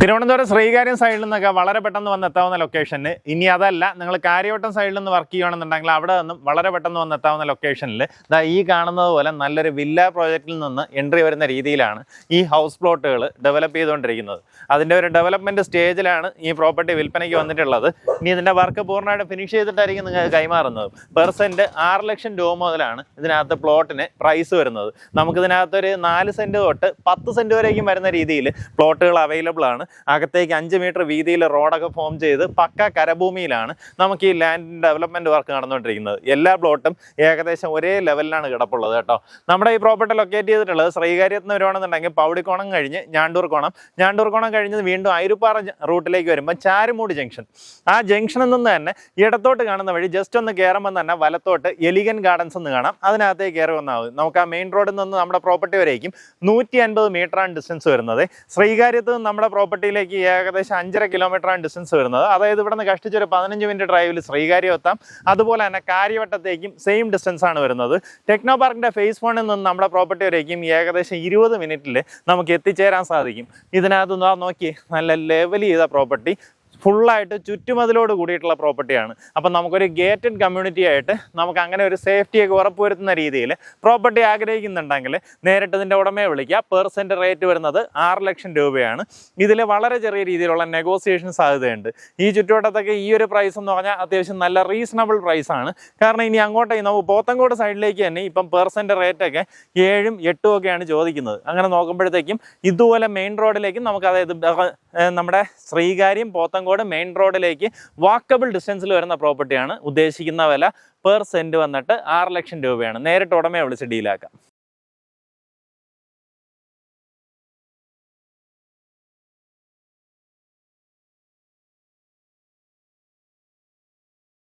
തിരുവനന്തപുരം ശ്രീകാര്യം സൈഡിൽ നിന്നൊക്കെ വളരെ പെട്ടെന്ന് വന്നെത്താവുന്ന ലൊക്കേഷനിൽ, ഇനി അതല്ല നിങ്ങൾ കാര്യവട്ടം സൈഡിൽ നിന്ന് വർക്ക് ചെയ്യുകയാണെന്നുണ്ടെങ്കിൽ അവിടെ നിന്നും വളരെ പെട്ടെന്ന് വന്നെത്താവുന്ന ലൊക്കേഷനിൽ ഈ കാണുന്നത് പോലെ നല്ലൊരു വില്ല പ്രോജക്റ്റിൽ നിന്ന് എൻട്രി വരുന്ന രീതിയിലാണ് ഈ ഹൗസ് പ്ലോട്ടുകൾ ഡെവലപ്പ് ചെയ്തുകൊണ്ടിരിക്കുന്നത്. അതിൻ്റെ ഒരു ഡെവലപ്മെൻറ്റ് സ്റ്റേജിലാണ് ഈ പ്രോപ്പർട്ടി വിൽപ്പനയ്ക്ക് വന്നിട്ടുള്ളത്. ഇനി ഇതിൻ്റെ വർക്ക് പൂർണ്ണമായിട്ട് ഫിനിഷ് ചെയ്തിട്ടായിരിക്കും നിങ്ങൾക്ക് കൈമാറുന്നത്. പെർ സെൻറ്റ് 6 ലക്ഷം രൂപ മുതലാണ് ഇതിനകത്ത് പ്ലോട്ടിന് പ്രൈസ് വരുന്നത്. നമുക്കിതിനകത്തൊരു 4 സെൻറ്റ് തൊട്ട് 10 സെൻറ്റ് വരേക്കും വരുന്ന രീതിയിൽ പ്ലോട്ടുകൾ അവൈലബിൾ ആണ്. അകത്തേക്ക് 5 മീറ്റർ വീതിയിൽ റോഡൊക്കെ ഫോം ചെയ്ത് പക്ക കരഭൂമിയിലാണ് നമുക്ക് ഈ ലാൻഡ് ഡെവലപ്മെൻറ്റ് വർക്ക് നടന്നുകൊണ്ടിരിക്കുന്നത്. എല്ലാ പ്ലോട്ടും ഏകദേശം ഒരേ ലെവലിലാണ് കിടപ്പുള്ളത് കേട്ടോ. നമ്മുടെ ഈ പ്രോപ്പർട്ടി ലൊക്കേറ്റ് ചെയ്തിട്ടുള്ളത് ശ്രീകാര്യത്ത് നിന്ന് വരുവാണെന്നുണ്ടെങ്കിൽ പൗടിക്കോണം കഴിഞ്ഞ് ഞാണ്ടൂർ കോണം കഴിഞ്ഞ് വീണ്ടും അയിരുപ്പാറ റൂട്ടിലേക്ക് വരുമ്പോൾ ചാരുമൂട് ജംഗ്ഷൻ, ആ ജംഗ്ഷനിൽ നിന്ന് തന്നെ ഇടത്തോട്ട് കാണുന്ന വഴി ജസ്റ്റ് ഒന്ന് കയറുമ്പോൾ തന്നെ വലത്തോട്ട് എലിഗൻ ഗാർഡൻസ് എന്ന് കാണാം. അതിനകത്തേക്ക് കയറി വന്നാൽ മതി. നമുക്ക് ആ മെയിൻ റോഡിൽ നിന്ന് നമ്മുടെ പ്രോപ്പർട്ടി വരേക്കും 150 മീറ്ററാണ് ഡിസ്റ്റൻസ് വരുന്നത്. ശ്രീകാര്യത്ത് നിന്ന് നമ്മുടെ പ്രോപ്പർട്ടിയിലേക്ക് ഏകദേശം 5.5 കിലോമീറ്ററാണ് ഡിസ്റ്റൻസ് വരുന്നത്. അതായത് ഇവിടെ നിന്ന് കഷ്ടിച്ചൊരു 15 മിനിറ്റ് ഡ്രൈവിൽ ശ്രീകാര്യം എത്താം. അതുപോലെ തന്നെ കാര്യവട്ടത്തേക്കും സെയിം ഡിസ്റ്റൻസ് ആണ് വരുന്നത്. ടെക്നോ പാർക്കിൻ്റെ ഫേസ് 1 നിന്ന് നമ്മുടെ പ്രോപ്പർട്ടി വരേക്കും ഏകദേശം 20 മിനിറ്റിൽ നമുക്ക് എത്തിച്ചേരാൻ സാധിക്കും. ഇതിനകത്ത് നോക്കി നല്ല ലെവൽ ചെയ്ത പ്രോപ്പർട്ടി, ഫുള്ളായിട്ട് ചുറ്റുമതിലോട് കൂടിയിട്ടുള്ള പ്രോപ്പർട്ടിയാണ്. അപ്പം നമുക്കൊരു ഗേറ്റഡ് കമ്മ്യൂണിറ്റി ആയിട്ട് നമുക്ക് അങ്ങനെ ഒരു സേഫ്റ്റിയൊക്കെ ഉറപ്പുവരുത്തുന്ന രീതിയിൽ പ്രോപ്പർട്ടി ആഗ്രഹിക്കുന്നുണ്ടെങ്കിൽ നേരിട്ട് ഇതിൻ്റെ ഉടമയെ വിളിക്കുക. പെർ സെൻറ്റ് റേറ്റ് വരുന്നത് 6 ലക്ഷം രൂപയാണ്. ഇതിൽ വളരെ ചെറിയ രീതിയിലുള്ള നെഗോസിയേഷൻ സാധ്യതയുണ്ട്. ഈ ചുറ്റുവട്ടത്തൊക്കെ ഈ ഒരു പ്രൈസ് എന്ന് പറഞ്ഞാൽ അത്യാവശ്യം നല്ല റീസണബിൾ പ്രൈസാണ്. കാരണം ഇനി അങ്ങോട്ടേക്ക് നമുക്ക് പോത്തങ്കോട് സൈഡിലേക്ക് തന്നെ ഇപ്പം പെർ സെൻറ്റ് റേറ്റൊക്കെ 7ഉം 8ഉം ഒക്കെയാണ് ചോദിക്കുന്നത്. അങ്ങനെ നോക്കുമ്പോഴത്തേക്കും ഇതുപോലെ മെയിൻ റോഡിലേക്കും നമുക്ക്, അതായത് നമ്മുടെ ശ്രീകാര്യം പോത്തങ്കോട് മെയിൻ റോഡിലേക്ക് വാക്കബിൾ ഡിസ്റ്റൻസിൽ വരുന്ന പ്രോപ്പർട്ടിയാണ്. ഉദ്ദേശിക്കുന്ന വില പെർ സെൻറ്റ് വന്നിട്ട് 6 ലക്ഷം രൂപയാണ്. നേരിട്ട് ഉടമയെ വിളിച്ച് ഡീലാക്കാം.